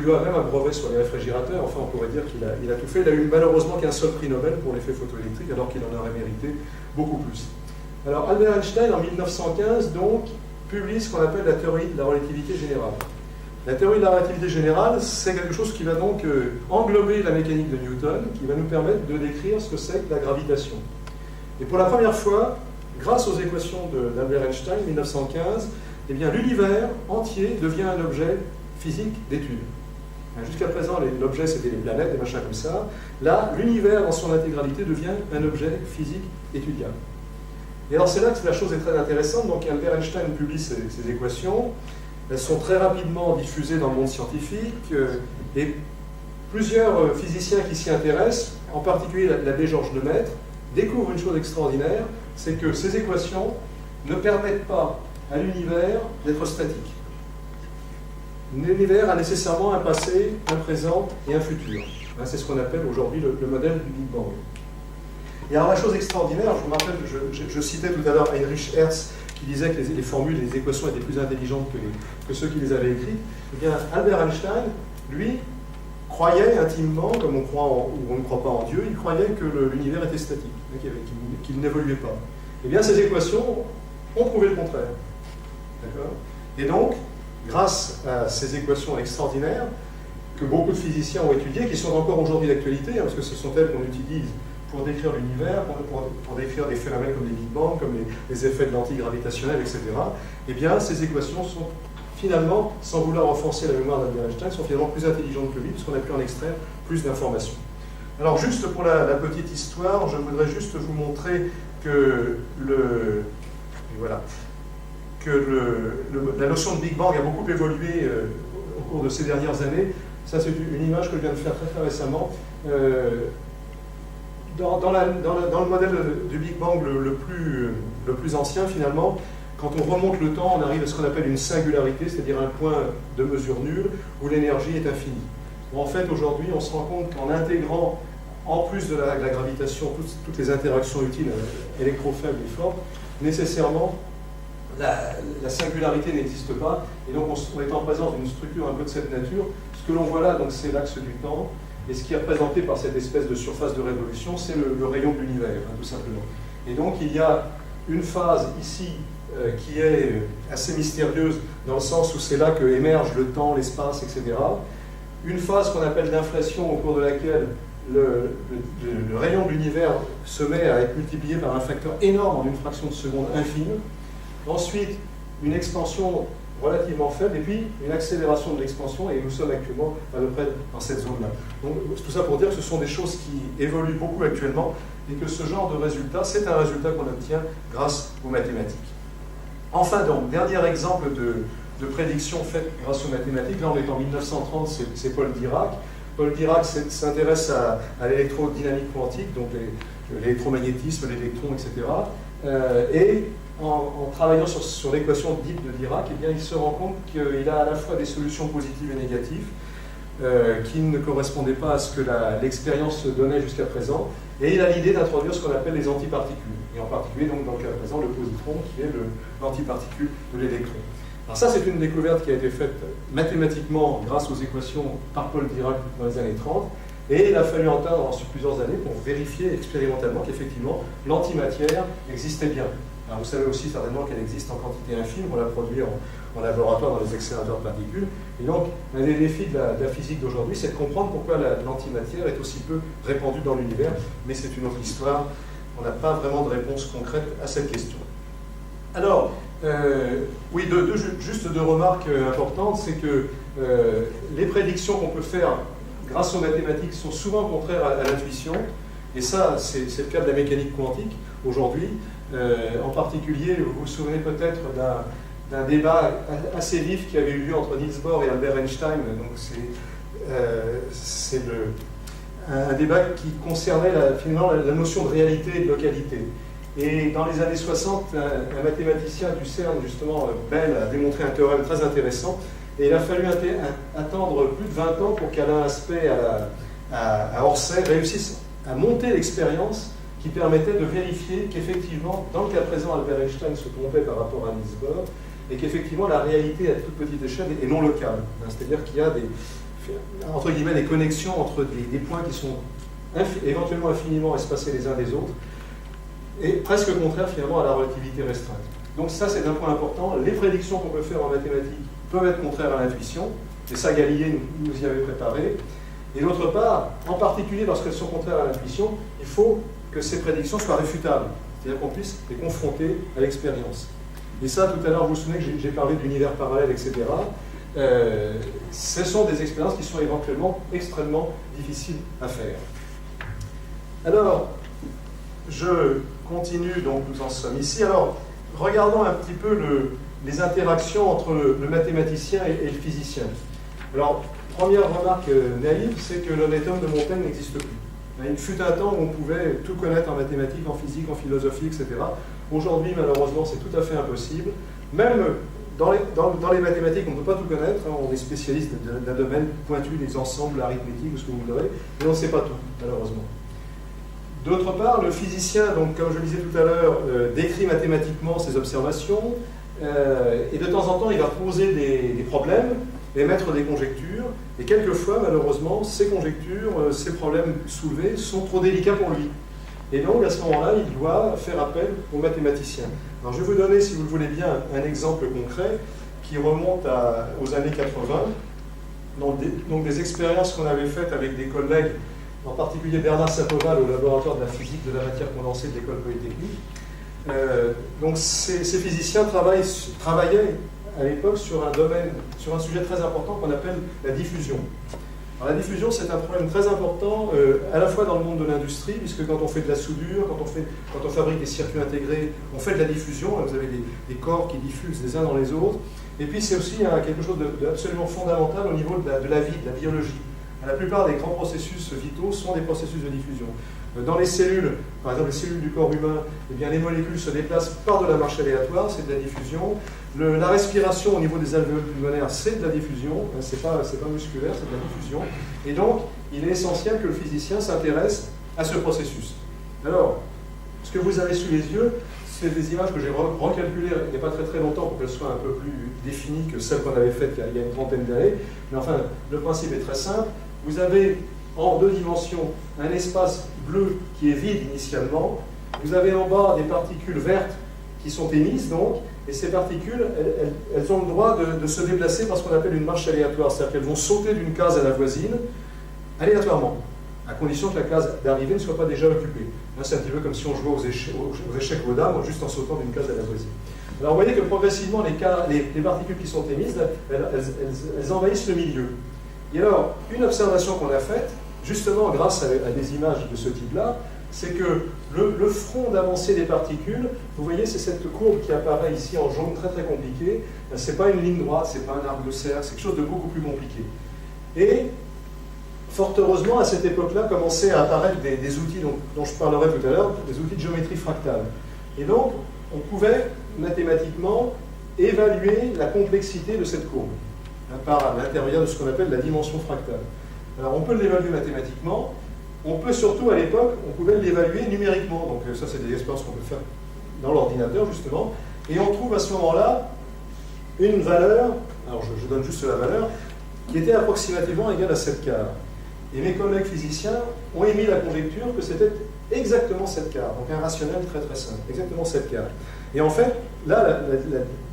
eu même un brevet sur les réfrigérateurs, enfin on pourrait dire qu'il a tout fait. Il a eu malheureusement qu'un seul prix Nobel pour l'effet photoélectrique, alors qu'il en aurait mérité beaucoup plus. Alors Albert Einstein, en 1915, donc, publie ce qu'on appelle la théorie de la relativité générale. La théorie de la relativité générale, c'est quelque chose qui va donc englober la mécanique de Newton, qui va nous permettre de décrire ce que c'est que la gravitation. Et pour la première fois, grâce aux équations d'Albert Einstein, 1915, eh bien, l'univers entier devient un objet physique d'étude. Jusqu'à présent, l'objet, c'était les planètes, des machins comme ça. Là, l'univers, dans son intégralité, devient un objet physique étudiable. Et alors, c'est là que la chose est très intéressante. Donc, Albert Einstein publie ces équations. Elles sont très rapidement diffusées dans le monde scientifique. Et plusieurs physiciens qui s'y intéressent, en particulier l'abbé Georges Lemaître, découvrent une chose extraordinaire, c'est que ces équations ne permettent pas à l'univers d'être statique. L'univers a nécessairement un passé, un présent et un futur. C'est ce qu'on appelle aujourd'hui le modèle du Big Bang. Et alors la chose extraordinaire, je vous rappelle, je citais tout à l'heure Heinrich Hertz qui disait que les formules, les équations étaient plus intelligentes que ceux qui les avaient écrites. Eh bien, Albert Einstein, lui, croyait intimement, comme on croit ou on ne croit pas en Dieu, il croyait que l'univers était statique, qu'il n'évoluait pas. Eh bien, ces équations ont prouvé le contraire. D'accord ? Et donc, grâce à ces équations extraordinaires que beaucoup de physiciens ont étudiées, qui sont encore aujourd'hui d'actualité, parce que ce sont elles qu'on utilise pour décrire l'univers, pour décrire des phénomènes comme les Big Bang, comme les effets de lentilles gravitationnelles, etc. Eh bien, ces équations sont finalement, sans vouloir renforcer la mémoire d'Albert Einstein, sont finalement plus intelligentes que lui, puisqu'on a pu en extraire plus d'informations. Alors, juste pour la petite histoire, je voudrais juste vous montrer que la notion de Big Bang a beaucoup évolué au cours de ces dernières années. Ça, c'est une image que je viens de faire très récemment. Dans le modèle du Big Bang le plus ancien, finalement, quand on remonte le temps, on arrive à ce qu'on appelle une singularité, c'est-à-dire un point de mesure nulle où l'énergie est infinie. Bon, en fait, aujourd'hui, on se rend compte qu'en intégrant, en plus de la gravitation, toutes les interactions utiles, électrofaibles et fortes, nécessairement, la singularité n'existe pas, et donc on est en présence d'une structure un peu de cette nature. Ce que l'on voit là, c'est l'axe du temps, et ce qui est représenté par cette espèce de surface de révolution, c'est le rayon de l'univers, tout simplement. Et donc il y a une phase ici qui est assez mystérieuse, dans le sens où c'est là que émerge le temps, l'espace, etc. Une phase qu'on appelle d'inflation, au cours de laquelle le rayon de l'univers se met à être multiplié par un facteur énorme en une fraction de seconde infime. Ensuite, une expansion relativement faible, et puis une accélération de l'expansion, et nous sommes actuellement à peu près dans cette zone-là. Donc, tout ça pour dire que ce sont des choses qui évoluent beaucoup actuellement, et que ce genre de résultat, c'est un résultat qu'on obtient grâce aux mathématiques. Enfin, donc, dernier exemple de prédiction faite grâce aux mathématiques, là on est en 1930, c'est Paul Dirac. Paul Dirac s'intéresse à l'électrodynamique quantique, donc l'électromagnétisme, l'électron, etc. Et en travaillant sur l'équation dite de Dirac, eh bien, il se rend compte qu'il a à la fois des solutions positives et négatives qui ne correspondaient pas à ce que l'expérience donnait jusqu'à présent, et il a l'idée d'introduire ce qu'on appelle les antiparticules, et en particulier donc, dans le cas présent le positron qui est l'antiparticule de l'électron. Alors ça, c'est une découverte qui a été faite mathématiquement grâce aux équations par Paul Dirac dans les années 30, et il a fallu attendre ensuite plusieurs années pour vérifier expérimentalement qu'effectivement l'antimatière existait bien. Alors vous savez aussi certainement qu'elle existe en quantité infime, on l'a produit en laboratoire dans les accélérateurs de particules. Et donc, un des défis de la physique d'aujourd'hui, c'est de comprendre pourquoi l'antimatière est aussi peu répandue dans l'univers, mais c'est une autre histoire. On n'a pas vraiment de réponse concrète à cette question. Alors, oui, juste deux remarques importantes, c'est que les prédictions qu'on peut faire grâce aux mathématiques sont souvent contraires à l'intuition, et ça, c'est le cas de la mécanique quantique aujourd'hui. En particulier, vous vous souvenez peut-être d'un débat assez vif qui avait eu lieu entre Niels Bohr et Albert Einstein. Donc c'est un débat qui concernait finalement la notion de réalité et de localité. Et dans les années 60, un mathématicien du CERN, justement, Bell, a démontré un théorème très intéressant. Et il a fallu attendre plus de 20 ans pour qu'Alain Aspect à Orsay réussisse à monter l'expérience qui permettait de vérifier qu'effectivement, dans le cas présent, Albert Einstein se trompait par rapport à Niels Bohr, et qu'effectivement la réalité à toute petite échelle est non locale. C'est-à-dire qu'il y a entre guillemets, des connexions entre des points qui sont éventuellement infiniment espacés les uns des autres, et presque contraire finalement à la relativité restreinte. Donc ça, c'est un point important. Les prédictions qu'on peut faire en mathématiques peuvent être contraires à l'intuition, et ça, Galilée nous y avait préparé. Et d'autre part, en particulier lorsqu'elles sont contraires à l'intuition, il faut que ces prédictions soient réfutables, c'est-à-dire qu'on puisse les confronter à l'expérience. Et ça, tout à l'heure, vous vous souvenez que j'ai parlé d'univers parallèles, etc. Ce sont des expériences qui sont éventuellement extrêmement difficiles à faire. Alors, je continue, donc nous en sommes ici. Alors, regardons un petit peu les interactions entre le mathématicien et le physicien. Alors, première remarque naïve, c'est que l'honnête homme de Montaigne n'existe plus. Il fut un temps où on pouvait tout connaître en mathématiques, en physique, en philosophie, etc. Aujourd'hui, malheureusement, c'est tout à fait impossible. Même dans les mathématiques, on ne peut pas tout connaître. On est spécialiste d'un domaine pointu, des ensembles, l'arithmétique, ou ce que vous voudrez, mais on ne sait pas tout, malheureusement. D'autre part, le physicien, donc, comme je le disais tout à l'heure, décrit mathématiquement ses observations, et de temps en temps, il va poser des problèmes, émettre des conjectures, et quelquefois, malheureusement, ces conjectures, ces problèmes soulevés sont trop délicats pour lui. Et donc, à ce moment-là, il doit faire appel aux mathématiciens. Alors, je vais vous donner, si vous le voulez bien, un exemple concret qui remonte aux années 80, donc des expériences qu'on avait faites avec des collègues, en particulier Bernard Sapoval au laboratoire de la physique de la matière condensée de l'école polytechnique. Donc, ces physiciens travaillaient à l'époque sur un sujet très important qu'on appelle la diffusion. Alors, la diffusion, c'est un problème très important à la fois dans le monde de l'industrie, puisque quand on fait de la soudure, quand on fabrique des circuits intégrés, on fait de la diffusion, vous avez des corps qui diffusent les uns dans les autres, et puis c'est aussi quelque chose d'absolument fondamental au niveau de la vie, de la biologie. La plupart des grands processus vitaux sont des processus de diffusion. Dans les cellules, par exemple les cellules du corps humain, eh bien, les molécules se déplacent par de la marche aléatoire, c'est de la diffusion. La respiration au niveau des alvéoles pulmonaires, c'est de la diffusion, c'est pas musculaire, c'est de la diffusion. Et donc, il est essentiel que le physicien s'intéresse à ce processus. Alors, ce que vous avez sous les yeux, c'est des images que j'ai recalculées il n'y a pas très très longtemps pour qu'elles soient un peu plus définies que celles qu'on avait faites il y a une trentaine d'années. Mais enfin, le principe est très simple. Vous avez en deux dimensions un espace bleu qui est vide initialement. Vous avez en bas des particules vertes qui sont émises, donc, et ces particules, elles ont le droit de se déplacer par ce qu'on appelle une marche aléatoire, c'est-à-dire qu'elles vont sauter d'une case à la voisine, aléatoirement, à condition que la case d'arrivée ne soit pas déjà occupée. Là, c'est un petit peu comme si on jouait aux échecs aux dames, juste en sautant d'une case à la voisine. Alors, vous voyez que progressivement, les particules qui sont émises, elles envahissent le milieu. Et alors, une observation qu'on a faite, justement grâce à des images de ce type-là, c'est que le front d'avancée des particules, vous voyez, c'est cette courbe qui apparaît ici en jaune, très très compliquée. Ce n'est pas une ligne droite, ce n'est pas un arc de cercle, c'est quelque chose de beaucoup plus compliqué. Et fort heureusement, à cette époque-là, commençaient à apparaître des outils dont je parlerai tout à l'heure, des outils de géométrie fractale. Et donc, on pouvait mathématiquement évaluer la complexité de cette courbe par l'intérieur de ce qu'on appelle la dimension fractale. Alors, on peut l'évaluer mathématiquement. On peut surtout, à l'époque, on pouvait l'évaluer numériquement. Donc ça, c'est des expériences qu'on peut faire dans l'ordinateur, justement. Et on trouve à ce moment-là une valeur, alors je donne juste la valeur, qui était approximativement égale à 7 quarts. Et mes collègues physiciens ont émis la conjecture que c'était exactement 7 quarts. Donc un rationnel très très simple, exactement 7 quarts. Et en fait, là,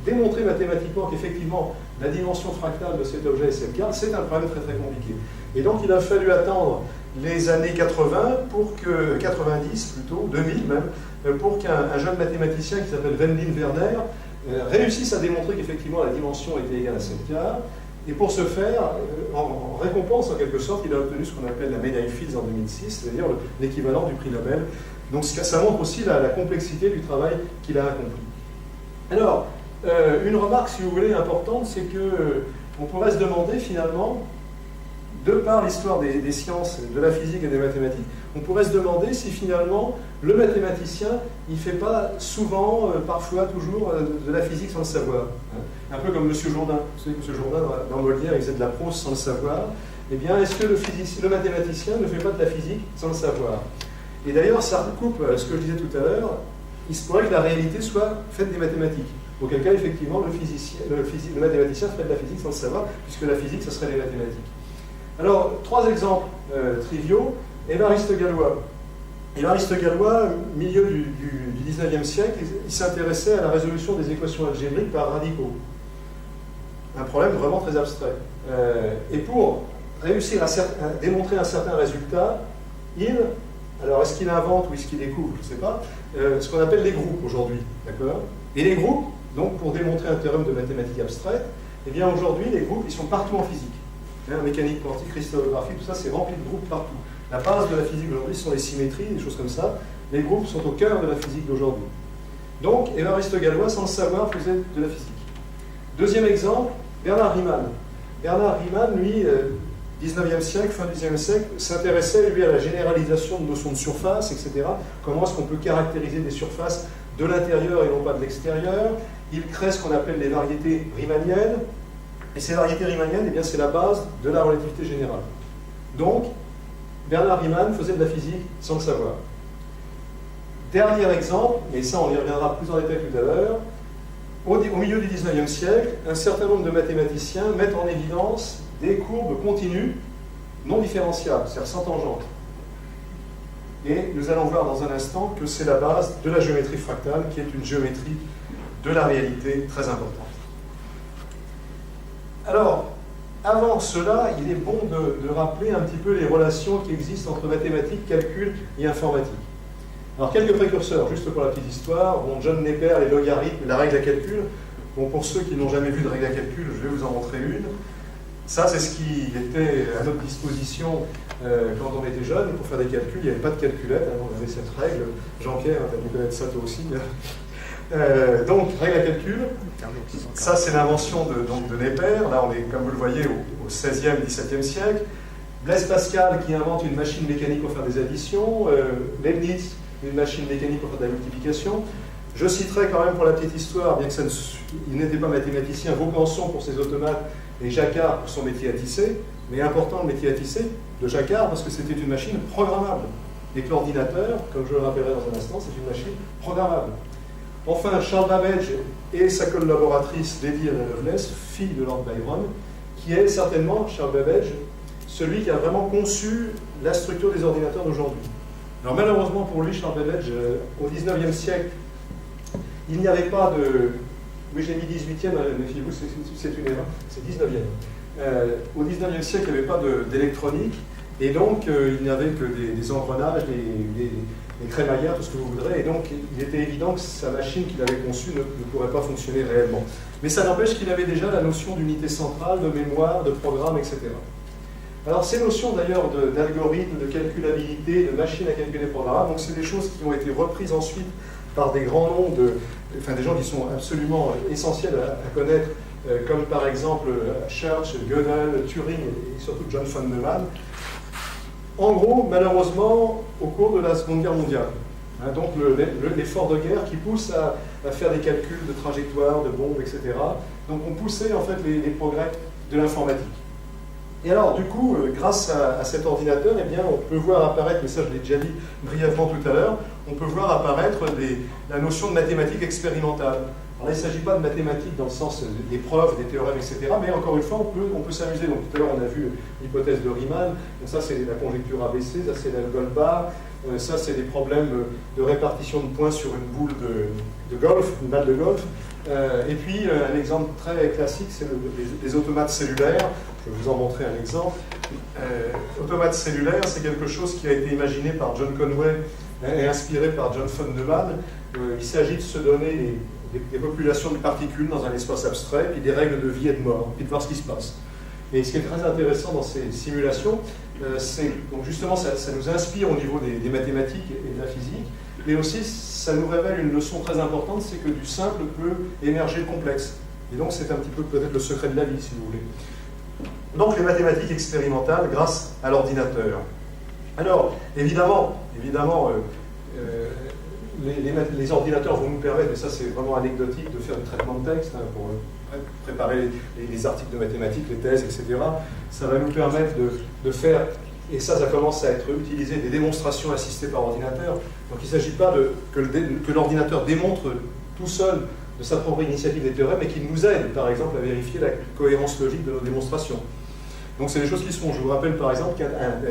démontrer mathématiquement qu'effectivement, la dimension fractale de cet objet est 7 quarts, c'est un problème très très compliqué. Et donc il a fallu attendre les années 90 plutôt, 2000 même, pour qu'un jeune mathématicien qui s'appelle Wendling Werner réussisse à démontrer qu'effectivement la dimension était égale à 7 quarts. Et pour ce faire, en récompense en quelque sorte, il a obtenu ce qu'on appelle la médaille Fields en 2006, c'est-à-dire l'équivalent du prix Nobel. Donc ça montre aussi la complexité du travail qu'il a accompli. Alors, une remarque, si vous voulez, importante, c'est qu'on pourrait se demander finalement, de par l'histoire des sciences, de la physique et des mathématiques, on pourrait se demander si finalement le mathématicien, il ne fait pas souvent, parfois, toujours, de la physique sans le savoir. Un peu comme M. Jourdain. Vous savez que M. Jourdain, dans Molière, il faisait de la prose sans le savoir. Eh bien, est-ce que le mathématicien ne fait pas de la physique sans le savoir? Et d'ailleurs, ça recoupe ce que je disais tout à l'heure, il se pourrait que la réalité soit faite des mathématiques. Auquel cas, effectivement, le mathématicien ferait de la physique sans le savoir, puisque la physique, ce serait les mathématiques. Alors, trois exemples triviaux. Évariste Galois. Évariste Galois, milieu du 19e siècle, il s'intéressait à la résolution des équations algébriques par radicaux. Un problème vraiment très abstrait. Et pour réussir à démontrer un certain résultat, alors est-ce qu'il invente ou est-ce qu'il découvre, je ne sais pas, ce qu'on appelle les groupes aujourd'hui, d'accord? Et les groupes, donc pour démontrer un théorème de mathématiques abstraites, eh bien aujourd'hui les groupes, ils sont partout en physique. Mécanique quantique, cristallographie, tout ça c'est rempli de groupes partout. La base de la physique aujourd'hui ce sont les symétries, des choses comme ça. Les groupes sont au cœur de la physique d'aujourd'hui. Donc Évariste Galois, sans le savoir, faisait de la physique. Deuxième exemple, Bernard Riemann. Bernard Riemann, lui, 19e siècle, fin 19e siècle, s'intéressait, lui, à la généralisation de notions de surface, etc. Comment est-ce qu'on peut caractériser des surfaces de l'intérieur et non pas de l'extérieur. Il crée ce qu'on appelle les variétés riemanniennes. Et ces variétés riemanniennes, eh bien, c'est la base de la relativité générale. Donc, Bernard Riemann faisait de la physique sans le savoir. Dernier exemple, et ça on y reviendra plus en détail tout à l'heure, au milieu du 19e siècle, un certain nombre de mathématiciens mettent en évidence des courbes continues non différenciables, c'est-à-dire sans tangente. Et nous allons voir dans un instant que c'est la base de la géométrie fractale, qui est une géométrie de la réalité très importante. Alors, avant cela, il est bon de rappeler un petit peu les relations qui existent entre mathématiques, calcul et informatique. Alors, quelques précurseurs, juste pour la petite histoire. Bon, John Napier, les logarithmes, la règle à calcul. Bon, pour ceux qui n'ont jamais vu de règle à calcul, je vais vous en montrer une. Ça, c'est ce qui était à notre disposition quand on était jeune. Pour faire des calculs, il n'y avait pas de calculette. Hein, on avait cette règle. Jean-Pierre, tu as dû connaître ça toi aussi. Donc, règle à calcul. Ça, c'est l'invention de Napier. Là, on est, comme vous le voyez, au XVIe, XVIIe siècle. Blaise Pascal qui invente une machine mécanique pour faire des additions. Leibniz, une machine mécanique pour faire de la multiplication. Je citerai quand même pour la petite histoire, bien qu'il n'était pas mathématicien, Vaucanson pour ses automates et Jacquard pour son métier à tisser, mais important le métier à tisser de Jacquard parce que c'était une machine programmable. Et que l'ordinateur, comme je le rappellerai dans un instant, c'est une machine programmable. Enfin, Charles Babbage et sa collaboratrice Lady Anna Lovelace, fille de Lord Byron, qui est certainement, Charles Babbage, celui qui a vraiment conçu la structure des ordinateurs d'aujourd'hui. Alors malheureusement pour lui, Charles Babbage, au 19e siècle, il n'y avait pas de... Oui, j'ai mis 18e, méfiez-vous, c'est une erreur, c'est 19e. Au 19e siècle, il n'y avait pas d'électronique, et donc il n'y avait que des engrenages, des crémaillères, tout ce que vous voudrez, et donc il était évident que sa machine qu'il avait conçue ne pourrait pas fonctionner réellement. Mais ça n'empêche qu'il avait déjà la notion d'unité centrale, de mémoire, de programme, etc. Alors ces notions d'ailleurs d'algorithme, de calculabilité, de machine à calculer programme, donc c'est des choses qui ont été reprises ensuite par des grands noms, des gens qui sont absolument essentiels à connaître, comme par exemple Church, Gödel, Turing et surtout John von Neumann. En gros, malheureusement, au cours de la Seconde Guerre mondiale, donc l'effort de guerre qui pousse à faire des calculs de trajectoires, de bombes, etc. Donc on poussait en fait les progrès de l'informatique. Et alors, du coup, grâce à cet ordinateur, eh bien, on peut voir apparaître, mais ça je l'ai déjà dit brièvement tout à l'heure, on peut voir apparaître la notion de mathématiques expérimentales. Alors là, il ne s'agit pas de mathématiques dans le sens des preuves, des théorèmes, etc. Mais encore une fois, on peut s'amuser. Donc tout à l'heure, on a vu l'hypothèse de Riemann. Donc ça, c'est la conjecture ABC, ça c'est la Goldbach. Ça, c'est des problèmes de répartition de points sur une boule de golf, une balle de golf. Et puis, un exemple très classique, c'est les automates cellulaires. Je vais vous en montrer un exemple. Automates cellulaires, c'est quelque chose qui a été imaginé par John Conway et inspiré par John von Neumann. Il s'agit de se donner des populations de particules dans un espace abstrait, puis des règles de vie et de mort, puis de voir ce qui se passe. Et ce qui est très intéressant dans ces simulations, c'est donc justement ça nous inspire au niveau des mathématiques et de la physique, mais aussi ça nous révèle une leçon très importante, c'est que du simple peut émerger le complexe. Et donc c'est un petit peu peut-être le secret de la vie, si vous voulez. Donc les mathématiques expérimentales grâce à l'ordinateur. Alors, évidemment les ordinateurs vont nous permettre, et ça c'est vraiment anecdotique, de faire du traitement de texte pour préparer les articles de mathématiques, les thèses, etc. Ça va nous permettre de faire, et ça commence à être utilisé, des démonstrations assistées par ordinateur. Donc il ne s'agit pas que l'ordinateur démontre tout seul de sa propre initiative des théorèmes, mais qu'il nous aide, par exemple, à vérifier la cohérence logique de nos démonstrations. Donc c'est des choses qui se font. Je vous rappelle par exemple qu'un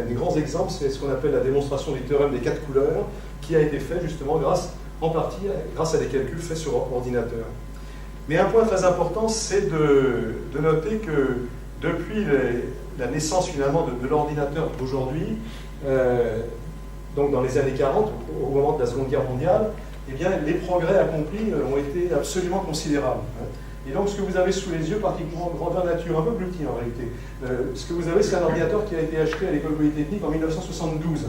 des grands exemples, c'est ce qu'on appelle la démonstration du théorème des 4 couleurs, qui a été fait justement en partie grâce à des calculs faits sur ordinateur. Mais un point très important, c'est de noter que depuis la naissance finalement de l'ordinateur d'aujourd'hui, donc dans les années 40, au moment de la Seconde Guerre mondiale, eh bien, les progrès accomplis ont été absolument considérables. Et donc ce que vous avez sous les yeux, pratiquement grandeur nature, un peu plus petit en réalité, ce que vous avez, c'est un ordinateur qui a été acheté à l'École polytechnique en 1972.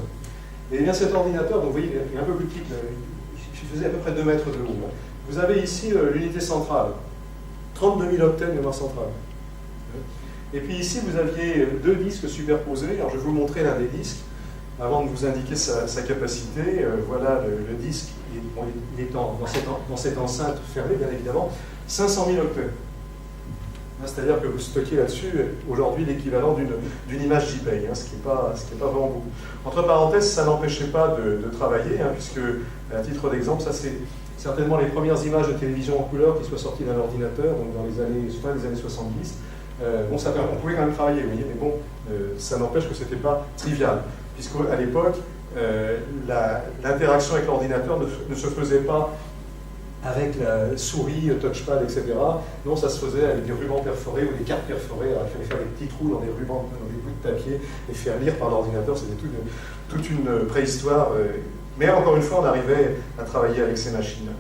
Et bien cet ordinateur, donc vous voyez, il est un peu plus petit, il faisait à peu près 2 mètres de haut. Vous avez ici l'unité centrale, 32 000 octets de mémoire centrale. Et puis ici, vous aviez 2 disques superposés. Alors je vais vous montrer l'un des disques, avant de vous indiquer sa capacité. Voilà le disque, il est dans cette enceinte fermée, bien évidemment, 500 000 octets. C'est-à-dire que vous stockez là-dessus, aujourd'hui, l'équivalent d'une image JPEG, ce qui n'est pas vraiment beaucoup. Entre parenthèses, ça n'empêchait pas de travailler, puisque, à titre d'exemple, ça c'est certainement les premières images de télévision en couleur qui soient sorties d'un ordinateur, donc dans les années 70. Bon, on pouvait quand même travailler, vous voyez, mais bon, ça n'empêche que ce n'était pas trivial, puisqu'à l'époque, l'interaction avec l'ordinateur ne se faisait pas avec la souris, touchpad, etc. Non, ça se faisait avec des rubans perforés ou des cartes perforées. Alors, il fallait faire des petits trous dans des rubans, dans des bouts de papier, et faire lire par l'ordinateur. C'était toute une préhistoire. Mais encore une fois, on arrivait à travailler avec ces machines.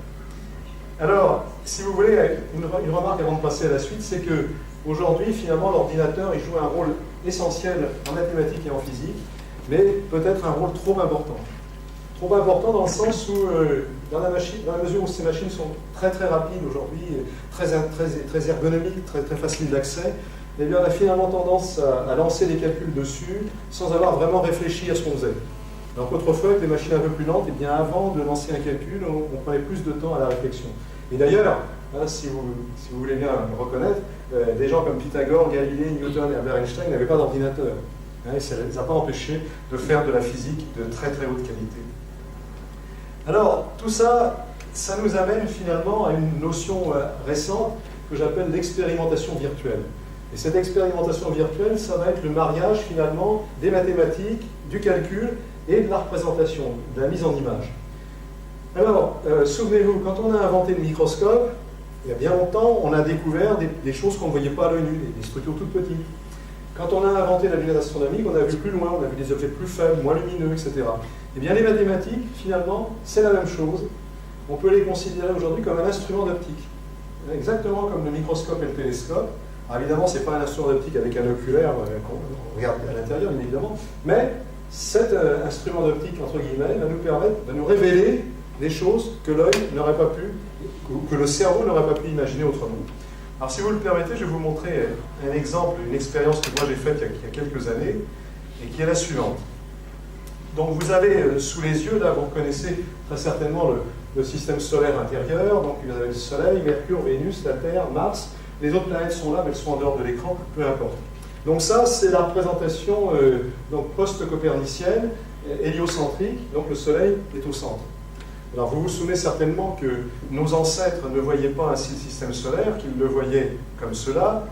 Alors, si vous voulez, une remarque avant de passer à la suite, c'est que aujourd'hui, finalement, l'ordinateur, il joue un rôle essentiel en mathématiques et en physique, mais peut-être un rôle trop important. Trop important dans le sens où, dans la mesure où ces machines sont très très rapides aujourd'hui, très ergonomiques, très faciles d'accès, eh bien, on a finalement tendance à lancer des calculs dessus sans avoir vraiment réfléchi à ce qu'on faisait. Alors qu'autrefois, avec des machines un peu plus lentes, eh bien, avant de lancer un calcul, on prenait plus de temps à la réflexion. Et d'ailleurs, si vous voulez bien le reconnaître, des gens comme Pythagore, Galilée, Newton et Albert Einstein n'avaient pas d'ordinateur. Et ça ne les a pas empêchés de faire de la physique de très très haute qualité. Alors, tout ça, ça nous amène finalement à une notion récente que j'appelle l'expérimentation virtuelle. Et cette expérimentation virtuelle, ça va être le mariage finalement des mathématiques, du calcul et de la représentation, de la mise en image. Alors, souvenez-vous, quand on a inventé le microscope, il y a bien longtemps, on a découvert des choses qu'on ne voyait pas à l'œil nu, des structures toutes petites. Quand on a inventé la lunette astronomique, on a vu plus loin, on a vu des objets plus faibles, moins lumineux, etc. Eh bien, les mathématiques, finalement, c'est la même chose. On peut les considérer aujourd'hui comme un instrument d'optique. Exactement comme le microscope et le télescope. Alors, évidemment, ce n'est pas un instrument d'optique avec un oculaire qu'on regarde à l'intérieur, bien évidemment, mais cet instrument d'optique, entre guillemets, va nous permettre de nous révéler des choses que l'œil n'aurait pas pu, que le cerveau n'aurait pas pu imaginer autrement. Alors si vous le permettez, je vais vous montrer un exemple, une expérience que moi j'ai faite il y a quelques années, et qui est la suivante. Donc vous avez sous les yeux, là vous reconnaissez très certainement le système solaire intérieur, donc vous avez le Soleil, Mercure, Vénus, la Terre, Mars, les autres planètes sont là, mais elles sont en dehors de l'écran, peu importe. Donc ça, c'est la représentation post-copernicienne, héliocentrique, donc le Soleil est au centre. Alors vous vous souvenez certainement que nos ancêtres ne voyaient pas ainsi le système solaire, qu'ils le voyaient comme cela,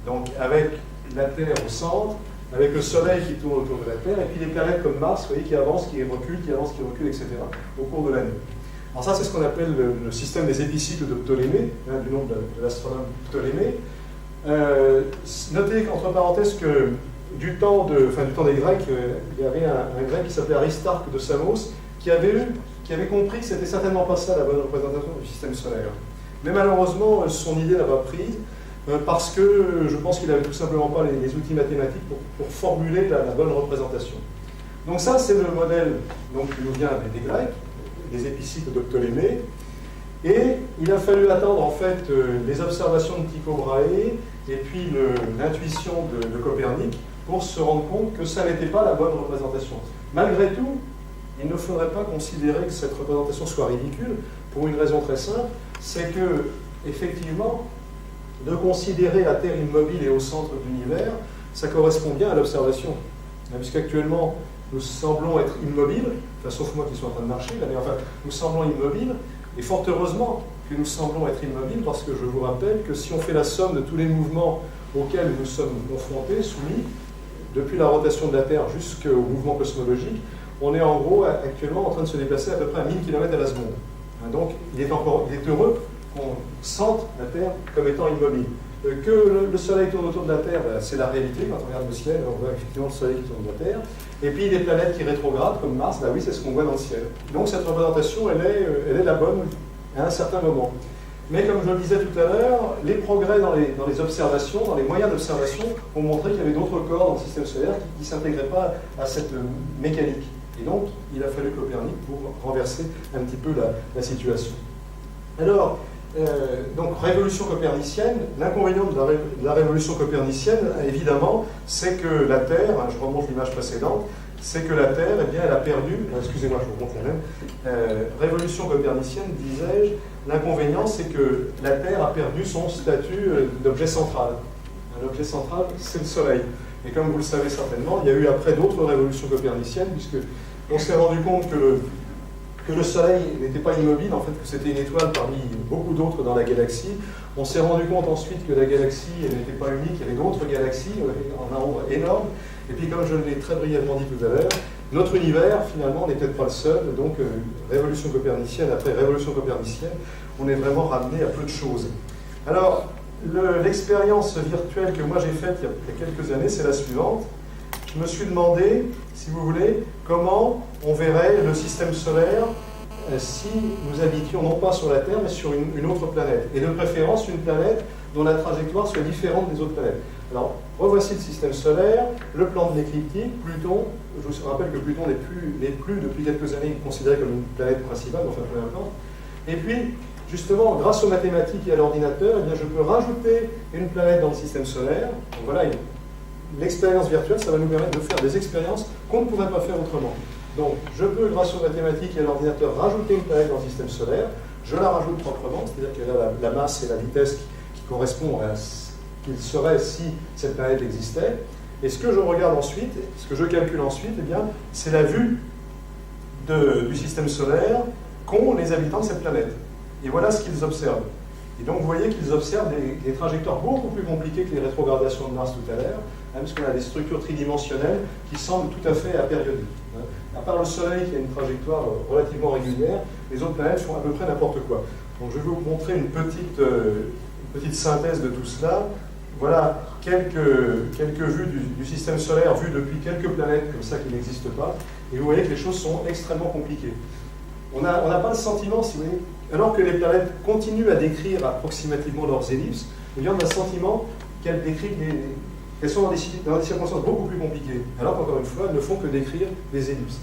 donc avec la Terre au centre, avec le Soleil qui tourne autour de la Terre, et puis les planètes comme Mars, vous voyez, qui avancent, qui reculent, qui avancent, qui reculent, etc., au cours de l'année. Alors ça, c'est ce qu'on appelle le système des épicycles de Ptolémée, du nom de l'astronome Ptolémée. Notez qu'entre parenthèses que du temps des Grecs, il y avait un Grec qui s'appelait Aristarque de Samos, qui avait compris que c'était certainement pas ça la bonne représentation du système solaire. Mais malheureusement, son idée n'a pas prise, parce que je pense qu'il n'avait tout simplement pas les outils mathématiques pour formuler la bonne représentation. Donc ça, c'est le modèle qui nous vient des Grecs, des épicycles de Ptolémée, et il a fallu attendre en fait les observations de Tycho Brahe et puis l'intuition de Copernic pour se rendre compte que ça n'était pas la bonne représentation. Malgré tout, il ne faudrait pas considérer que cette représentation soit ridicule, pour une raison très simple, c'est que, effectivement, de considérer la Terre immobile et au centre de l'univers, ça correspond bien à l'observation. Puisqu'actuellement, nous semblons être immobiles, sauf moi qui suis en train de marcher, mais enfin, nous semblons immobiles, et fort heureusement que nous semblons être immobiles, parce que je vous rappelle que si on fait la somme de tous les mouvements auxquelles nous sommes confrontés, soumis, depuis la rotation de la Terre jusqu'au mouvement cosmologique, on est en gros actuellement en train de se déplacer à peu près à 1000 km à la seconde. Donc il est heureux qu'on sente la Terre comme étant immobile. Que le Soleil tourne autour de la Terre, c'est la réalité. Quand on regarde le ciel, on voit effectivement le Soleil qui tourne de la Terre. Et puis des planètes qui rétrogradent, comme Mars, oui, c'est ce qu'on voit dans le ciel. Donc cette représentation, elle est la bonne à un certain moment. Mais comme je le disais tout à l'heure, les progrès dans les observations, dans les moyens d'observation, ont montré qu'il y avait d'autres corps dans le système solaire qui ne s'intégraient pas à cette mécanique. Et donc, il a fallu Copernic pour renverser un petit peu la situation. Alors, donc, révolution copernicienne, l'inconvénient de la révolution copernicienne, évidemment, c'est que la Terre, je remonte l'image précédente, c'est que la Terre, eh bien, elle a perdu, excusez-moi, je vous remonte la même, révolution copernicienne, disais-je, l'inconvénient, c'est que la Terre a perdu son statut d'objet central. L'objet central, c'est le Soleil. Et comme vous le savez certainement, il y a eu après d'autres révolutions coperniciennes, puisque on s'est rendu compte que le Soleil n'était pas immobile, en fait, que c'était une étoile parmi beaucoup d'autres dans la galaxie. On s'est rendu compte ensuite que la galaxie n'était pas unique, il y avait d'autres galaxies en un nombre énorme. Et puis, comme je l'ai très brièvement dit tout à l'heure, notre univers, finalement, n'est peut-être pas le seul. Donc, révolution copernicienne après révolution copernicienne, on est vraiment ramené à peu de choses. Alors, l'expérience virtuelle que moi j'ai faite il y a quelques années, c'est la suivante. Je me suis demandé, si vous voulez, comment on verrait le système solaire si nous habitions non pas sur la Terre, mais sur une autre planète. Et de préférence, une planète dont la trajectoire soit différente des autres planètes. Alors, revoici le système solaire, le plan de l'écliptique, Pluton. Je vous rappelle que Pluton n'est plus depuis quelques années considéré comme une planète principale, enfin peu importe. Et puis, justement, grâce aux mathématiques et à l'ordinateur, eh bien, je peux rajouter une planète dans le système solaire. Donc voilà, l'expérience virtuelle, ça va nous permettre de faire des expériences qu'on ne pourrait pas faire autrement. Donc, je peux, grâce aux mathématiques et à l'ordinateur, rajouter une planète dans le système solaire. Je la rajoute proprement, c'est-à-dire qu'elle a la masse et la vitesse qui correspondent à ce qu'il serait si cette planète existait. Et ce que je regarde ensuite, ce que je calcule ensuite, eh bien, c'est la vue du système solaire qu'ont les habitants de cette planète. Et voilà ce qu'ils observent. Et donc, vous voyez qu'ils observent des trajectoires beaucoup plus compliquées que les rétrogradations de Mars tout à l'heure, parce qu'on a des structures tridimensionnelles qui semblent tout à fait apériodiques. À part le Soleil qui a une trajectoire relativement régulière, les autres planètes font à peu près n'importe quoi. Donc, je vais vous montrer une petite synthèse de tout cela. Voilà quelques vues du système solaire vues depuis quelques planètes comme ça qui n'existent pas. Et vous voyez que les choses sont extrêmement compliquées. On n'a pas le sentiment, si vous voulez, alors que les planètes continuent à décrire approximativement leurs ellipses, eh bien on a le sentiment qu'elles décrivent elles sont dans des circonstances beaucoup plus compliquées, alors qu'encore une fois, elles ne font que décrire des ellipses.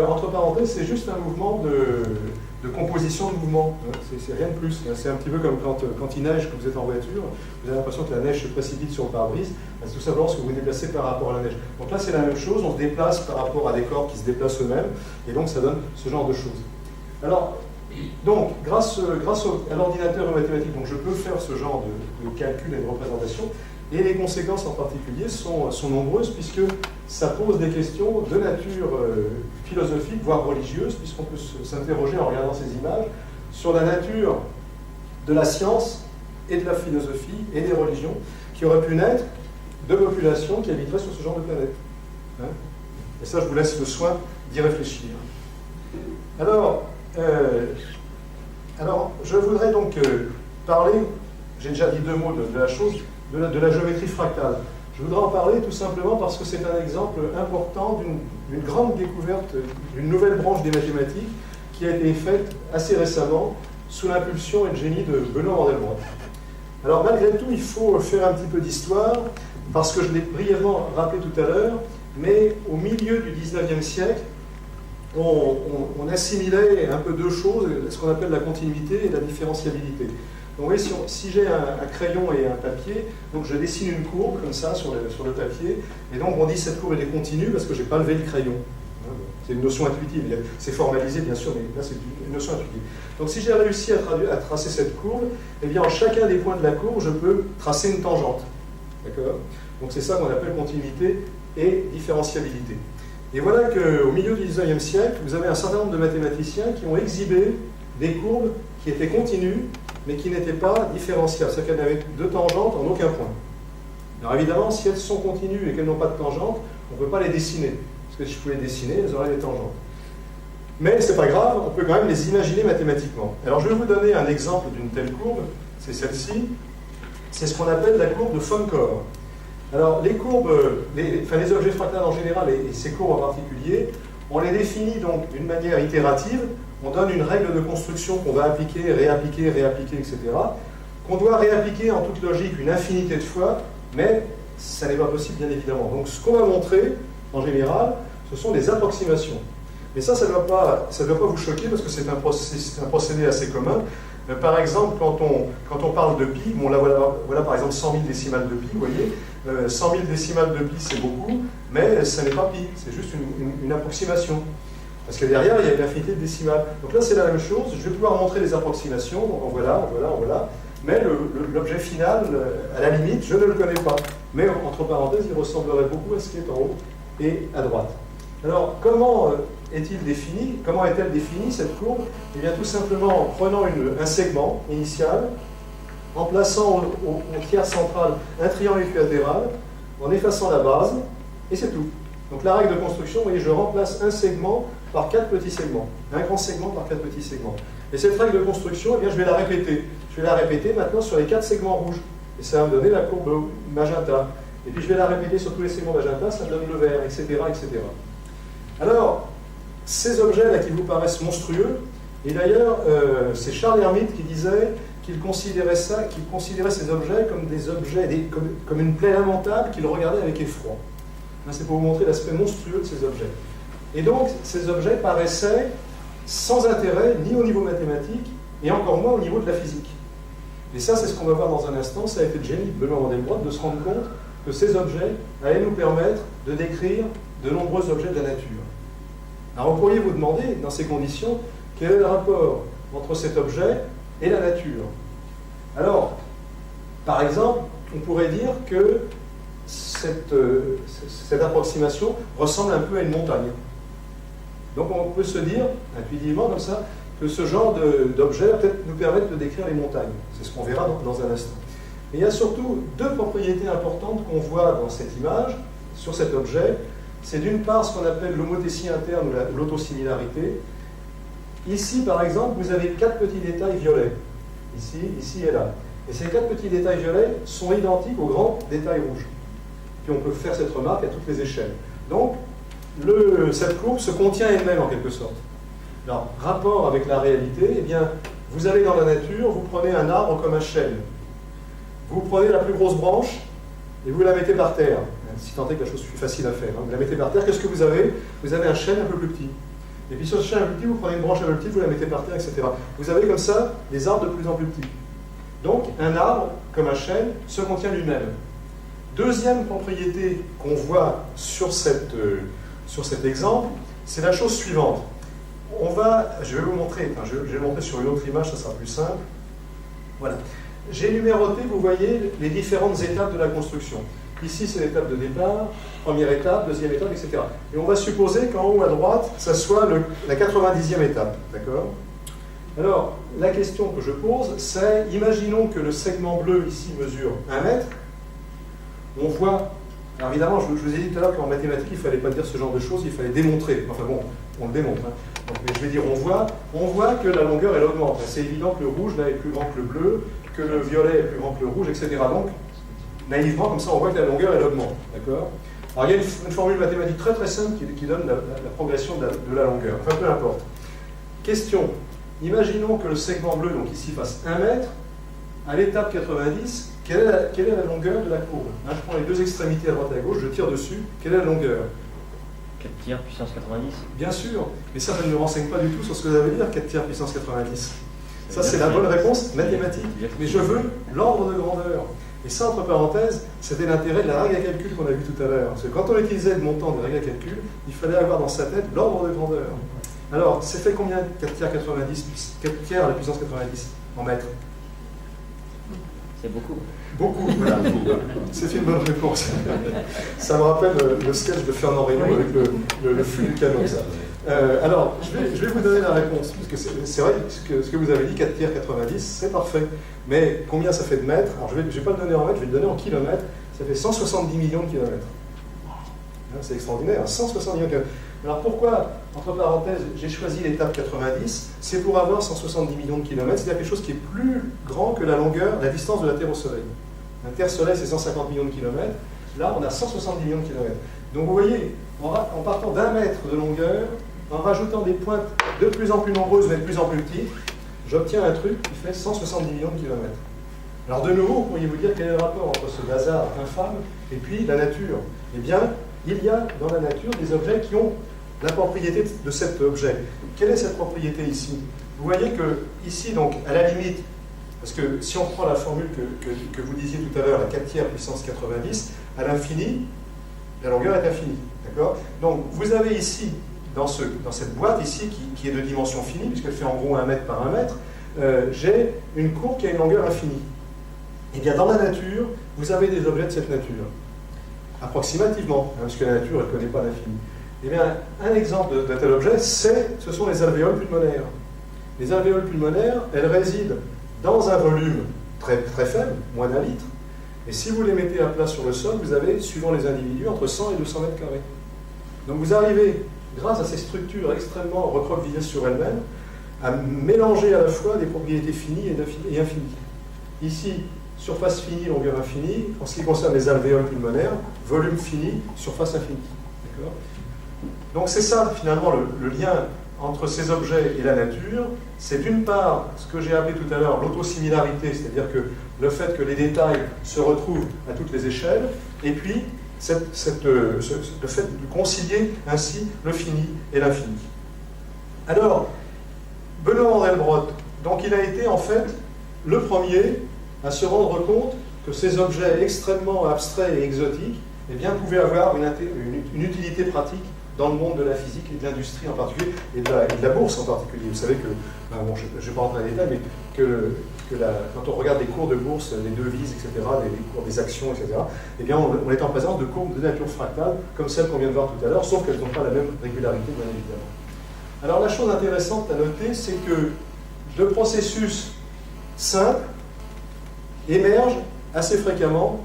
Entre parenthèses, c'est juste un mouvement de composition de mouvement, c'est rien de plus. C'est un petit peu comme quand il neige, que vous êtes en voiture, vous avez l'impression que la neige se précipite sur le pare-brise, c'est tout simplement ce que vous vous déplacez par rapport à la neige. Donc là, c'est la même chose, on se déplace par rapport à des corps qui se déplacent eux-mêmes, et donc ça donne ce genre de choses. Alors, donc, grâce à l'ordinateur et aux mathématiques, donc je peux faire ce genre de calcul et de représentation, et les conséquences en particulier sont nombreuses, puisque ça pose des questions de nature philosophique, voire religieuse, puisqu'on peut s'interroger en regardant ces images sur la nature de la science et de la philosophie et des religions qui auraient pu naître de populations qui habiteraient sur ce genre de planète. Et ça, je vous laisse le soin d'y réfléchir. Alors, je voudrais donc parler, j'ai déjà dit deux mots de la chose, de la géométrie fractale. Je voudrais en parler tout simplement parce que c'est un exemple important d'une grande découverte, d'une nouvelle branche des mathématiques qui a été faite assez récemment sous l'impulsion et le génie de Benoît Mandelbrot. Alors malgré tout, il faut faire un petit peu d'histoire parce que je l'ai brièvement rappelé tout à l'heure, mais au milieu du 19e siècle, on assimilait un peu deux choses, ce qu'on appelle la continuité et la différenciabilité. Donc vous voyez, si j'ai un crayon et un papier, donc je dessine une courbe comme ça sur le papier, et donc on dit cette courbe elle est continue parce que je n'ai pas levé le crayon. C'est une notion intuitive, c'est formalisé bien sûr, mais là c'est une notion intuitive. Donc si j'ai réussi à tracer cette courbe, eh bien en chacun des points de la courbe, je peux tracer une tangente. D'accord ? Donc c'est ça qu'on appelle continuité et différenciabilité. Et voilà qu'au milieu du 19e siècle, vous avez un certain nombre de mathématiciens qui ont exhibé des courbes qui étaient continues, mais qui n'étaient pas différentiables, c'est-à-dire qu'elles n'avaient de tangente en aucun point. Alors évidemment, si elles sont continues et qu'elles n'ont pas de tangente, on ne peut pas les dessiner. Parce que si je pouvais les dessiner, elles auraient des tangentes. Mais ce n'est pas grave, on peut quand même les imaginer mathématiquement. Alors je vais vous donner un exemple d'une telle courbe, c'est celle-ci. C'est ce qu'on appelle la courbe de Foncor. Alors les courbes, les objets fractales en général et ces courbes en particulier, on les définit donc d'une manière itérative. On donne une règle de construction qu'on va appliquer, réappliquer, etc. Qu'on doit réappliquer en toute logique une infinité de fois, mais ça n'est pas possible bien évidemment. Donc ce qu'on va montrer, en général, ce sont des approximations. Mais ça ne doit pas vous choquer parce que c'est un procédé assez commun. Par exemple, quand on parle de pi, bon là voilà par exemple 100 000 décimales de pi, vous voyez, 100 000 décimales de pi c'est beaucoup, mais ça n'est pas pi, c'est juste une approximation. Parce que derrière, il y a une infinité de décimales. Donc là, c'est la même chose. Je vais pouvoir montrer les approximations. Donc en voilà. Mais l'objet final, à la limite, je ne le connais pas. Mais entre parenthèses, il ressemblerait beaucoup à ce qui est en haut et à droite. Alors, comment est-il défini? Comment est-elle définie, cette courbe? Eh bien, tout simplement en prenant un segment initial, en plaçant au tiers central un triangle équilatéral, en effaçant la base, et c'est tout. Donc la règle de construction, vous voyez, je remplace un segment par 4 petits segments. Un grand segment par 4 petits segments. Et cette règle de construction, eh bien, je vais la répéter. Je vais la répéter maintenant sur les 4 segments rouges. Et ça va me donner la courbe magenta. Et puis je vais la répéter sur tous les segments magenta, ça me donne le vert, etc. Alors, ces objets-là qui vous paraissent monstrueux, et d'ailleurs, c'est Charles Hermite qui disait qu'il considérait ces objets comme une plaie lamentable qu'il regardait avec effroi. C'est pour vous montrer l'aspect monstrueux de ces objets. Et donc, ces objets paraissaient sans intérêt, ni au niveau mathématique, et encore moins au niveau de la physique. Et ça, c'est ce qu'on va voir dans un instant. Ça a été le génie de Benoît Mandelbrot de se rendre compte que ces objets allaient nous permettre de décrire de nombreux objets de la nature. Alors, vous pourriez vous demander, dans ces conditions, quel est le rapport entre cet objet et la nature? Alors, par exemple, on pourrait dire que cette approximation ressemble un peu à une montagne. Donc on peut se dire, intuitivement comme ça, que ce genre d'objet va peut-être nous permettre de décrire les montagnes. C'est ce qu'on verra dans un instant. Mais il y a surtout 2 propriétés importantes qu'on voit dans cette image, sur cet objet. C'est d'une part ce qu'on appelle l'homothétie interne ou l'autosimilarité. Ici, par exemple, vous avez 4 petits détails violets. Ici et là. Et ces 4 petits détails violets sont identiques aux grands détails rouges. Puis on peut faire cette remarque à toutes les échelles. Donc, cette courbe se contient elle-même en quelque sorte. Alors, rapport avec la réalité, eh bien, vous allez dans la nature, vous prenez un arbre comme un chêne. Vous prenez la plus grosse branche et vous la mettez par terre. Si tant est que la chose soit facile à faire. Vous la mettez par terre, qu'est-ce que vous avez? Vous avez un chêne un peu plus petit. Et puis sur ce chêne un peu plus petit, vous prenez une branche un peu plus petite, vous la mettez par terre, etc. Vous avez comme ça des arbres de plus en plus petits. Donc, un arbre, comme un chêne, se contient lui-même. Deuxième propriété qu'on voit sur cet exemple, c'est la chose suivante. Je vais vous montrer, je vais le montrer sur une autre image, ça sera plus simple. Voilà. J'ai numéroté, vous voyez, les différentes étapes de la construction. Ici, c'est l'étape de départ, première étape, deuxième étape, etc. Et on va supposer qu'en haut à droite, ça soit la 90e étape. D'accord? Alors, la question que je pose, c'est, imaginons que le segment bleu ici mesure 1 mètre. On voit, alors évidemment, je vous ai dit tout à l'heure qu'en mathématiques, il ne fallait pas dire ce genre de choses, il fallait démontrer. Enfin bon, on le démontre. Hein. Donc, mais je vais dire, on voit que la longueur, elle augmente. C'est évident que le rouge, là, est plus grand que le bleu, que le violet est plus grand que le rouge, etc. Donc, naïvement, comme ça, on voit que la longueur, elle augmente. D'accord? Alors, il y a une formule mathématique très très simple qui donne la progression de la longueur. Enfin, peu importe. Question. Imaginons que le segment bleu, donc ici, fasse 1 mètre. À l'étape 90, quelle est la longueur de la courbe? Là, je prends les 2 extrémités à droite et à gauche, je tire dessus. Quelle est la longueur? 4 tiers puissance 90. Bien sûr, mais ça ne me renseigne pas du tout sur ce que ça veut dire, 4 tiers puissance 90. Ça, c'est la bonne réponse mathématique. Mais je veux l'ordre de grandeur. Et ça, entre parenthèses, c'était l'intérêt de la règle à calcul qu'on a vu tout à l'heure. Parce que quand on utilisait le montant des règles à calcul, il fallait avoir dans sa tête l'ordre de grandeur. Alors, c'est fait combien 4 tiers 90, 4 tiers à la puissance 90 en mètres? C'est beaucoup. Beaucoup, voilà. C'est une bonne réponse. Ça me rappelle le sketch de Fernand Reynaud avec le flux du canon. Ça. Alors, je vais vous donner la réponse, parce que c'est vrai que ce que vous avez dit, 4 tiers 90, c'est parfait. Mais combien ça fait de mètres? Alors, je vais pas le donner en mètres, je vais le donner en kilomètres. ça fait 170 millions de kilomètres. C'est extraordinaire, 170 millions de kilomètres. Alors pourquoi, entre parenthèses, j'ai choisi l'étape 90? C'est pour avoir 170 millions de kilomètres, c'est-à-dire quelque chose qui est plus grand que la longueur, la distance de la Terre au Soleil. La Terre-Soleil, c'est 150 millions de kilomètres. Là, on a 170 millions de kilomètres. Donc vous voyez, en partant d'1 mètre de longueur, en rajoutant des pointes de plus en plus nombreuses, mais de plus en plus petites, j'obtiens un truc qui fait 170 millions de kilomètres. Alors de nouveau, pourriez-vous dire quel est le rapport entre ce hasard infâme et puis la nature? Eh bien, il y a dans la nature des objets qui ont la propriété de cet objet. Quelle est cette propriété ici? Vous voyez que ici, donc, à la limite, parce que si on prend la formule que vous disiez tout à l'heure, la 4 tiers puissance 90, à l'infini, la longueur est infinie. D'accord? Donc, vous avez ici, dans cette boîte ici, qui est de dimension finie, puisqu'elle fait en gros 1 mètre par 1 mètre, j'ai une courbe qui a une longueur infinie. Eh bien, dans la nature, vous avez des objets de cette nature. Approximativement, parce que la nature, elle ne connaît pas l'infini. Eh bien, un exemple d'un tel objet, ce sont les alvéoles pulmonaires. Les alvéoles pulmonaires, elles résident dans un volume très, très faible, moins d'1 litre. Et si vous les mettez à plat sur le sol, vous avez, suivant les individus, entre 100 et 200 mètres carrés. Donc vous arrivez, grâce à ces structures extrêmement recroquevillées sur elles-mêmes, à mélanger à la fois des propriétés finies et infinies. Ici, surface finie, longueur infinie. En ce qui concerne les alvéoles pulmonaires, volume fini, surface infinie. D'accord ? Donc c'est ça, finalement, le lien entre ces objets et la nature. C'est d'une part ce que j'ai appelé tout à l'heure l'autosimilarité, c'est-à-dire que le fait que les détails se retrouvent à toutes les échelles, et puis le fait de concilier ainsi le fini et l'infini. Alors, Benoît Mandelbrot, donc il a été en fait le premier à se rendre compte que ces objets extrêmement abstraits et exotiques eh bien, pouvaient avoir une utilité pratique dans le monde de la physique et de l'industrie en particulier, et de la bourse en particulier. Vous savez que, bon, je ne vais pas rentrer dans les détails, mais quand on regarde les cours de bourse, les devises, etc., les cours des actions, etc., eh bien, on est en présence de courbes de nature fractale, comme celles qu'on vient de voir tout à l'heure, sauf qu'elles n'ont pas la même régularité, bien évidemment. Alors la chose intéressante à noter, c'est que de processus simples émergent assez fréquemment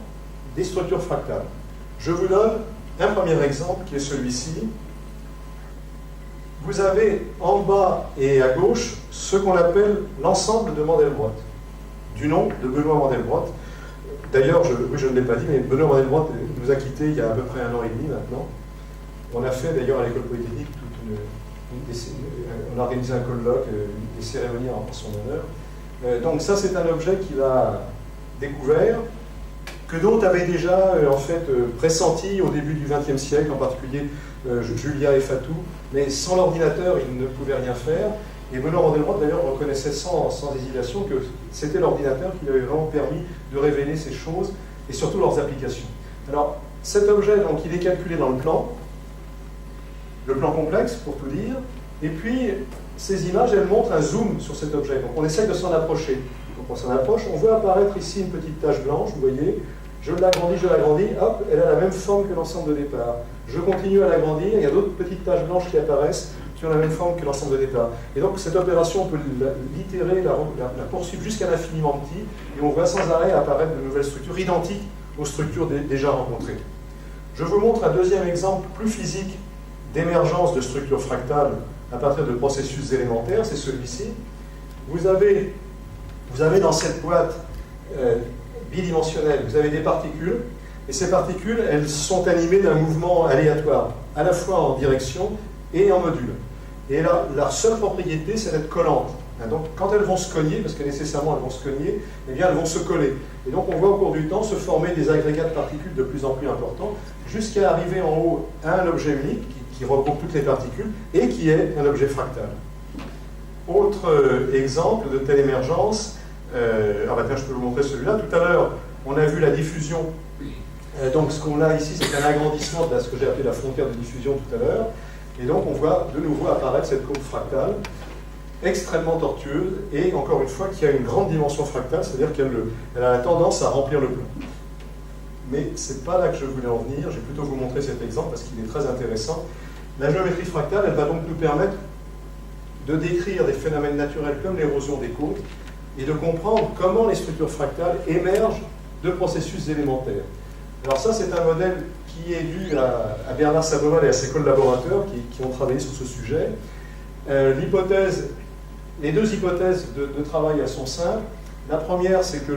des structures fractales. Je vous donne un premier exemple qui est celui-ci. Vous avez en bas et à gauche ce qu'on appelle l'ensemble de Mandelbrot, du nom de Benoît Mandelbrot. D'ailleurs, je ne l'ai pas dit, mais Benoît Mandelbrot nous a quittés il y a à peu près 1 an et demi maintenant. On a fait d'ailleurs à l'école polytechnique on a organisé un colloque, des cérémonies en son honneur. Donc ça, c'est un objet qu'il a découvert, que d'autres avaient déjà en fait pressenti au début du XXe siècle, en particulier Julia et Fatou, mais sans l'ordinateur, ils ne pouvaient rien faire. Et Benoît Mandelbrot, d'ailleurs, reconnaissait sans hésitation que c'était l'ordinateur qui lui avait vraiment permis de révéler ces choses et surtout leurs applications. Alors, cet objet, donc, il est calculé dans le plan complexe, pour tout dire, et puis ces images, elles montrent un zoom sur cet objet. Donc, on essaye de s'en approcher. Donc, on s'en approche, on voit apparaître ici une petite tache blanche, vous voyez. Je l'agrandis, hop, elle a la même forme que l'ensemble de départ. Je continue à l'agrandir, il y a d'autres petites taches blanches qui apparaissent, qui ont la même forme que l'ensemble de départ. Et donc cette opération, on peut l'itérer, la poursuivre jusqu'à l'infiniment petit, et on voit sans arrêt apparaître de nouvelles structures identiques aux structures déjà rencontrées. Je vous montre un deuxième exemple plus physique d'émergence de structures fractales à partir de processus élémentaires, c'est celui-ci. Vous avez dans cette boîte bidimensionnelle, vous avez des particules, et ces particules, elles sont animées d'un mouvement aléatoire, à la fois en direction et en module. Et là, leur seule propriété, c'est d'être collantes. Donc, quand elles vont se cogner, parce que nécessairement elles vont se cogner, eh bien, elles vont se coller. Et donc, on voit au cours du temps se former des agrégats de particules de plus en plus importants, jusqu'à arriver en haut à un objet unique qui regroupe toutes les particules et qui est un objet fractal. Autre exemple de telle émergence, tiens, je peux vous montrer celui-là. Tout à l'heure, on a vu la diffusion. Donc, ce qu'on a ici, c'est un agrandissement de ce que j'ai appelé la frontière de diffusion tout à l'heure. Et donc, on voit de nouveau apparaître cette courbe fractale, extrêmement tortueuse, et encore une fois, qui a une grande dimension fractale, c'est-à-dire qu'elle a la tendance à remplir le plan. Mais ce n'est pas là que je voulais en venir, je vais plutôt vous montrer cet exemple parce qu'il est très intéressant. La géométrie fractale, elle va donc nous permettre de décrire des phénomènes naturels comme l'érosion des côtes et de comprendre comment les structures fractales émergent de processus élémentaires. Alors ça, c'est un modèle qui est dû à Bernard Saboval et à ses collaborateurs qui ont travaillé sur ce sujet. Les deux hypothèses de travail, elles sont simples. La première, c'est que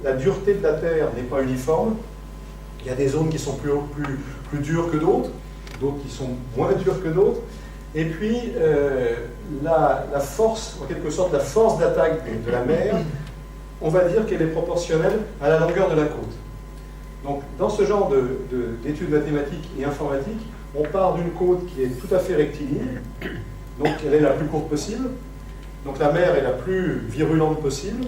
la dureté de la Terre n'est pas uniforme. Il y a des zones qui sont plus dures que d'autres qui sont moins dures que d'autres. Et puis, la force, en quelque sorte, la force d'attaque de la mer, on va dire qu'elle est proportionnelle à la longueur de la côte. Donc, dans ce genre d'études mathématiques et informatiques, on part d'une côte qui est tout à fait rectiligne, donc elle est la plus courte possible, donc la mer est la plus virulente possible,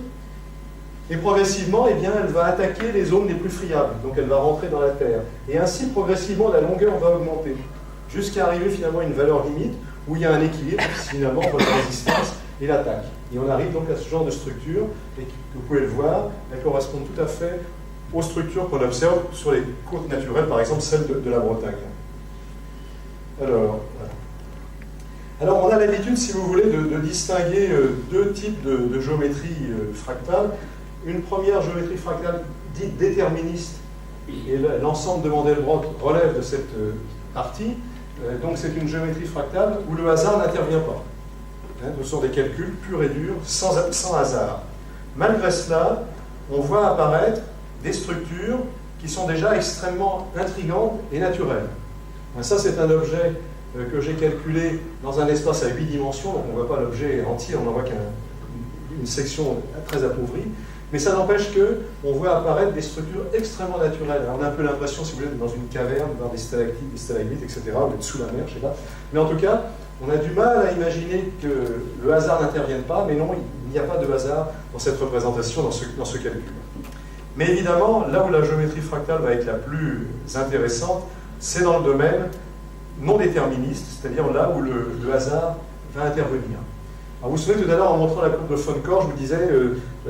et progressivement, eh bien, elle va attaquer les zones les plus friables, donc elle va rentrer dans la Terre. Et ainsi, progressivement, la longueur va augmenter, jusqu'à arriver finalement à une valeur limite, où il y a un équilibre, finalement, entre la résistance et l'attaque. Et on arrive donc à ce genre de structure, et que vous pouvez le voir, elle correspond tout à fait aux structures qu'on observe sur les côtes naturelles, par exemple celle de la Bretagne. Alors, voilà. On a l'habitude, si vous voulez, de distinguer deux types de géométrie fractale. Une première géométrie fractale dite déterministe, et l'ensemble de Mandelbrot relève de cette partie. Donc c'est une géométrie fractale où le hasard n'intervient pas. Ce sont des calculs purs et durs, sans hasard. Malgré cela, on voit apparaître des structures qui sont déjà extrêmement intrigantes et naturelles. Ça, c'est un objet que j'ai calculé dans un espace à 8 dimensions, donc on ne voit pas l'objet entier, on n'en voit qu'une section très appauvrie, mais ça n'empêche qu'on voit apparaître des structures extrêmement naturelles. Alors, on a un peu l'impression, si vous voulez, d'être dans une caverne, voir des stalactites, des stalagmites, etc., ou d'être sous la mer, je ne sais pas. Mais en tout cas, on a du mal à imaginer que le hasard n'intervienne pas, mais non, il n'y a pas de hasard dans cette représentation, dans ce calcul. Mais évidemment, là où la géométrie fractale va être la plus intéressante, c'est dans le domaine non déterministe, c'est-à-dire là où le hasard va intervenir. Alors vous vous souvenez tout à l'heure, en montrant la courbe de Foncor, je vous disais,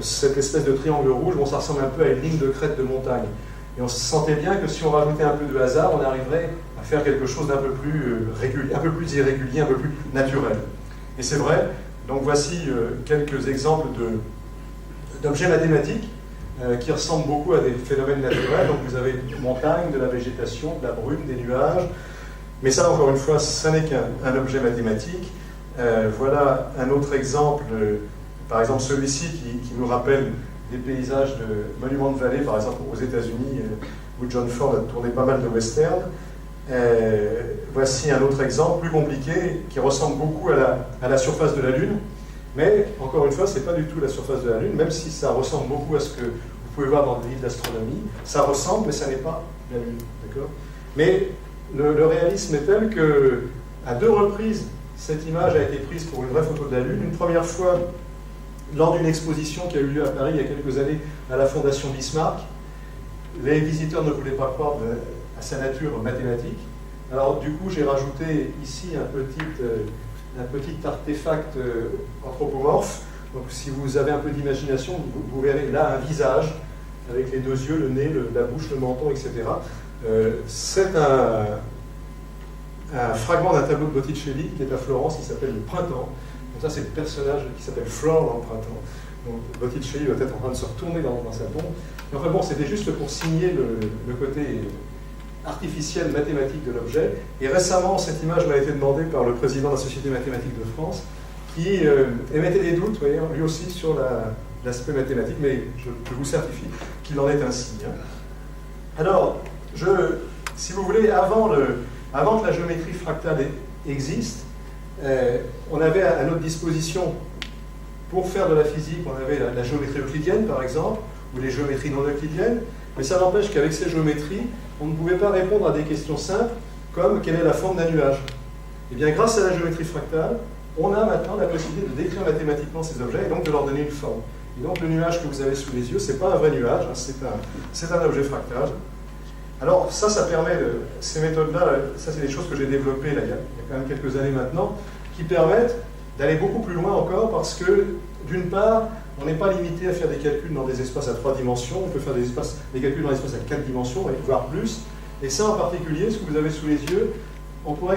cette espèce de triangle rouge, bon, ça ressemble un peu à une ligne de crête de montagne. Et on se sentait bien que si on rajoutait un peu de hasard, on arriverait à faire quelque chose d'un peu plus régulier, un peu plus irrégulier, un peu plus naturel. Et c'est vrai, donc voici quelques exemples d'objets mathématiques qui ressemblent beaucoup à des phénomènes naturels. Donc vous avez une montagne, de la végétation, de la brume, des nuages. Mais ça, encore une fois, ça n'est qu'un objet mathématique. Voilà un autre exemple, par exemple celui-ci qui nous rappelle des paysages de monuments de vallée, par exemple aux États-Unis, où John Ford a tourné pas mal de westerns. Voici un autre exemple plus compliqué qui ressemble beaucoup à la surface de la Lune. Mais, encore une fois, ce n'est pas du tout la surface de la Lune, même si ça ressemble beaucoup à ce que vous pouvez voir dans des livres d'astronomie. Ça ressemble, mais ça n'est pas la Lune. D'accord ? Mais le réalisme est tel qu'à 2 reprises, cette image a été prise pour une vraie photo de la Lune. Une première fois, lors d'une exposition qui a eu lieu à Paris il y a quelques années à la Fondation Bismarck. Les visiteurs ne voulaient pas croire à sa nature mathématique. Alors, du coup, j'ai rajouté ici un petit artefact anthropomorphe. Donc si vous avez un peu d'imagination, vous verrez là un visage avec les 2 yeux, le nez, la bouche, le menton, etc. C'est un fragment d'un tableau de Botticelli qui est à Florence, qui s'appelle Le Printemps. Donc ça, c'est le personnage qui s'appelle Flore dans Le Printemps. Donc Botticelli doit être en train de se retourner dans sa tombe. Mais enfin bon, c'était juste pour signer le côté artificiel mathématique de l'objet. Et récemment, cette image m'a été demandée par le président de la Société mathématique de France, qui émettait des doutes, voyez, lui aussi, sur l'aspect mathématique, mais je vous certifie qu'il en est ainsi. Hein. Alors, si vous voulez, avant que la géométrie fractale existe, on avait à notre disposition, pour faire de la physique, on avait la géométrie euclidienne, par exemple, ou les géométries non euclidiennes, mais ça n'empêche qu'avec ces géométries, on ne pouvait pas répondre à des questions simples, comme quelle est la forme d'un nuage. Et bien, grâce à la géométrie fractale, on a maintenant la possibilité de décrire mathématiquement ces objets et donc de leur donner une forme. Et donc le nuage que vous avez sous les yeux, ce n'est pas un vrai nuage, hein, c'est un objet fractal. Alors ça permet, ces méthodes-là, ça c'est des choses que j'ai développées là, il y a quand même quelques années maintenant, qui permettent d'aller beaucoup plus loin encore parce que, d'une part, on n'est pas limité à faire des calculs dans des espaces à 3 dimensions, on peut faire des calculs dans des espaces à 4 dimensions, voire plus. Et ça en particulier, ce que vous avez sous les yeux, on peut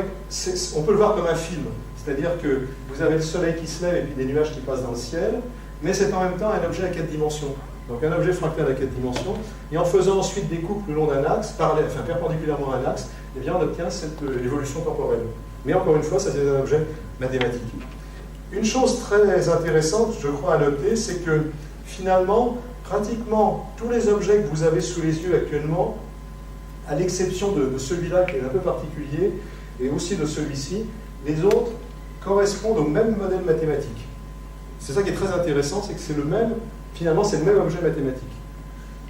le voir comme un film. C'est-à-dire que vous avez le soleil qui se lève et puis des nuages qui passent dans le ciel, mais c'est en même temps un objet à 4 dimensions. Donc un objet fractal à 4 dimensions, et en faisant ensuite des coupes le long d'un axe, perpendiculairement à un axe, eh bien on obtient cette évolution temporelle. Mais encore une fois, ça c'est un objet mathématique. Une chose très intéressante, je crois, à noter, c'est que finalement, pratiquement tous les objets que vous avez sous les yeux actuellement, à l'exception de celui-là qui est un peu particulier, et aussi de celui-ci, les autres correspondent au même modèle mathématique. C'est ça qui est très intéressant, c'est que c'est le même, finalement c'est le même objet mathématique.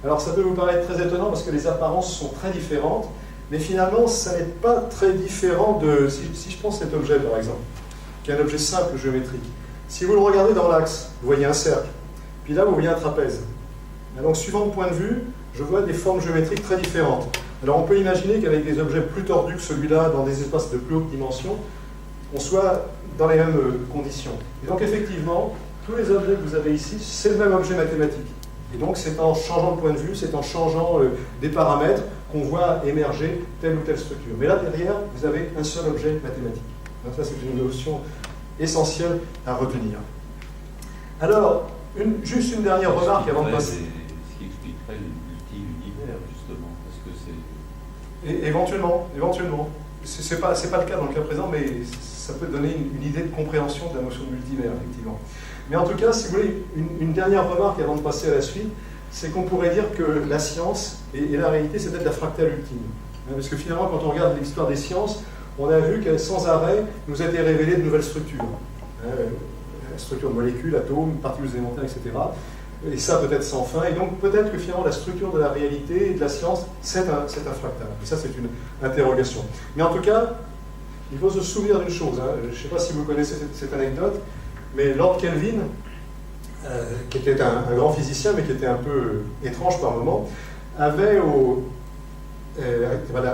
Alors ça peut vous paraître très étonnant parce que les apparences sont très différentes, mais finalement ça n'est pas très différent de... Si je prends cet objet par exemple, qui est un objet simple géométrique, si vous le regardez dans l'axe, vous voyez un cercle, puis là vous voyez un trapèze. Et donc suivant le point de vue, je vois des formes géométriques très différentes. Alors on peut imaginer qu'avec des objets plus tordus que celui-là, dans des espaces de plus haute dimension, on soit dans les mêmes conditions. Et donc effectivement, tous les objets que vous avez ici, c'est le même objet mathématique. Et donc c'est en changeant de point de vue, c'est en changeant des paramètres qu'on voit émerger telle ou telle structure. Mais là derrière, vous avez un seul objet mathématique. Donc ça c'est une notion essentielle à retenir. Alors, juste une dernière remarque avant de passer. Ce qui expliquerait l'univers, justement, parce que c'est... Éventuellement. C'est pas le cas dans le cas présent, mais ça peut donner une idée de compréhension de la notion de multivers, effectivement. Mais en tout cas, si vous voulez, une dernière remarque avant de passer à la suite, c'est qu'on pourrait dire que la science et la réalité, c'est peut-être la fractale ultime. Parce que finalement, quand on regarde l'histoire des sciences, on a vu qu'elles, sans arrêt, nous étaient révélées de nouvelles structures. Structure de molécules, atomes, particules élémentaires, etc. Et ça peut-être sans fin. Et donc peut-être que finalement la structure de la réalité et de la science, c'est un fractal. Et ça c'est une interrogation. Mais en tout cas, il faut se souvenir d'une chose. Je ne sais pas si vous connaissez cette anecdote, mais Lord Kelvin, qui était un grand physicien, mais qui était un peu étrange par moments, avait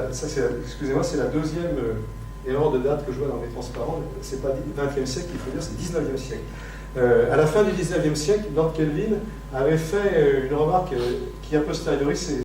excusez-moi, c'est la deuxième erreur de date que je vois dans mes transparents. C'est pas 20e siècle, il faut dire, c'est 19e siècle. À la fin du 19e siècle, Lord Kelvin avait fait une remarque qui a posteriori